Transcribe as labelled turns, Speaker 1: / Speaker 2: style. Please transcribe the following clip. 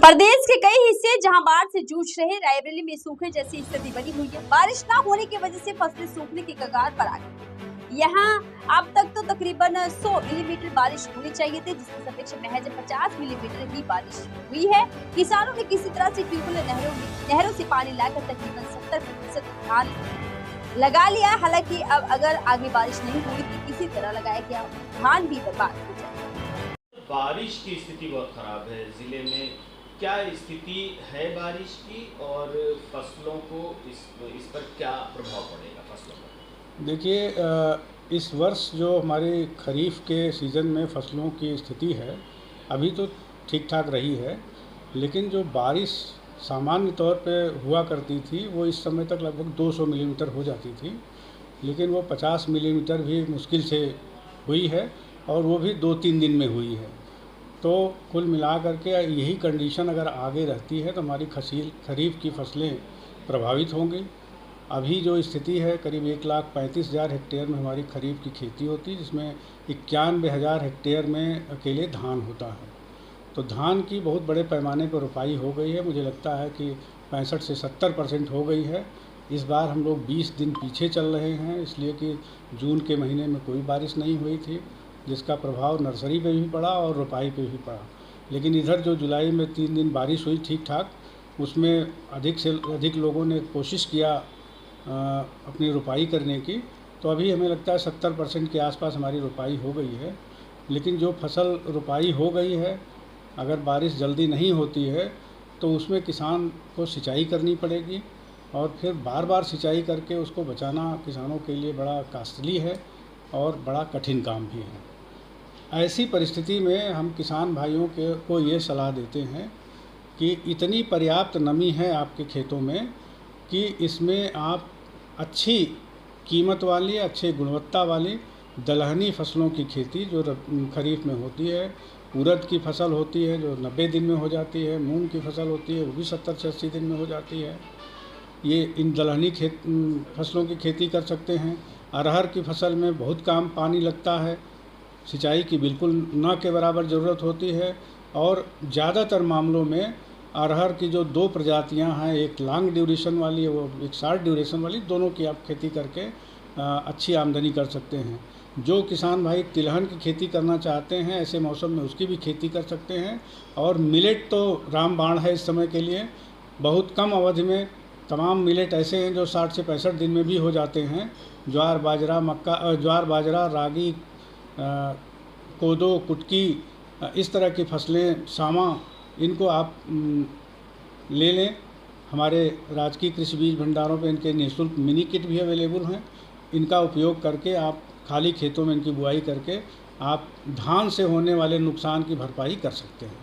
Speaker 1: प्रदेश के कई हिस्से जहां बाढ़ से जूझ रहे, रायबरेली में सूखे जैसी स्थिति बनी हुई है। बारिश न होने की वजह से फसलें सूखने की कगार पर आ गई। यहां अब तक तो तकरीबन 100 मिलीमीटर बारिश होनी चाहिए थी, जिसके सापेक्ष महज 50 मिलीमीटर ही बारिश हुई है। किसानों ने किसी तरह से ट्यूबवेल नहरों से पानी लाकर तकरीबन 70% धान लगा लिया। हालांकि अब अगर आगे बारिश नहीं हुई तो किसी तरह लगाया गया धान भी बर्बाद हो जाएगा।
Speaker 2: बारिश की स्थिति बहुत खराब है जिले में, क्या स्थिति है बारिश की और फसलों को इस पर क्या प्रभाव पड़ेगा फसलों पर?
Speaker 3: देखिए, इस वर्ष जो हमारे खरीफ के सीज़न में फसलों की स्थिति है अभी तो ठीक ठाक रही है, लेकिन जो बारिश सामान्य तौर पे हुआ करती थी वो इस समय तक लगभग 200 मिलीमीटर हो जाती थी, लेकिन वो 50 मिलीमीटर भी मुश्किल से हुई है और वो भी 2-3 दिन में हुई है। तो कुल मिला करके यही कंडीशन अगर आगे रहती है तो हमारी खरीफ की फसलें प्रभावित होंगी। अभी जो स्थिति है करीब 1,35,000 हेक्टेयर में हमारी खरीफ की खेती होती है, जिसमें 91,000 हेक्टेयर में अकेले धान होता है। तो धान की बहुत बड़े पैमाने पर रोपाई हो गई है। मुझे लगता है कि 65 से 70% हो गई है। इस बार हम लोग 20 दिन पीछे चल रहे हैं, इसलिए कि जून के महीने में कोई बारिश नहीं हुई थी, जिसका प्रभाव नर्सरी पे भी पड़ा और रोपाई पे भी पड़ा। लेकिन इधर जो जुलाई में 3 दिन बारिश हुई ठीक ठाक, उसमें अधिक से अधिक लोगों ने कोशिश किया अपनी रोपाई करने की। तो अभी हमें लगता है 70% के आसपास हमारी रोपाई हो गई है। लेकिन जो फसल रोपाई हो गई है, अगर बारिश जल्दी नहीं होती है तो उसमें किसान को सिंचाई करनी पड़ेगी और फिर बार बार सिंचाई करके उसको बचाना किसानों के लिए बड़ा कॉस्टली है और बड़ा कठिन काम भी है। ऐसी परिस्थिति में हम किसान भाइयों को ये सलाह देते हैं कि इतनी पर्याप्त नमी है आपके खेतों में कि इसमें आप अच्छी कीमत वाली, अच्छे गुणवत्ता वाली दलहनी फसलों की खेती जो खरीफ में होती है, उड़द की फसल होती है जो 90 दिन में हो जाती है, मूंग की फसल होती है वो भी 70 से 80 दिन में हो जाती है, ये इन दलहनी फसलों की खेती कर सकते हैं। अरहर की फसल में बहुत कम पानी लगता है, सिंचाई की बिल्कुल न के बराबर ज़रूरत होती है और ज़्यादातर मामलों में अरहर की जो 2 प्रजातियां हैं, एक लॉन्ग ड्यूरेशन वाली है वो एक शॉर्ट ड्यूरेशन वाली, दोनों की आप खेती करके अच्छी आमदनी कर सकते हैं। जो किसान भाई तिलहन की खेती करना चाहते हैं ऐसे मौसम में उसकी भी खेती कर सकते हैं। और मिलेट तो रामबाण है इस समय के लिए, बहुत कम अवधि में तमाम मिलेट ऐसे हैं जो 60 से 65 दिन में भी हो जाते हैं। ज्वार बाजरा, रागी, कोदो, कुटकी, इस तरह की फसलें, सामा, इनको आप ले लें। हमारे राजकीय कृषि बीज भंडारों पे इनके निःशुल्क मिनी किट भी अवेलेबल हैं। इनका उपयोग करके आप खाली खेतों में इनकी बुआई करके आप धान से होने वाले नुकसान की भरपाई कर सकते हैं।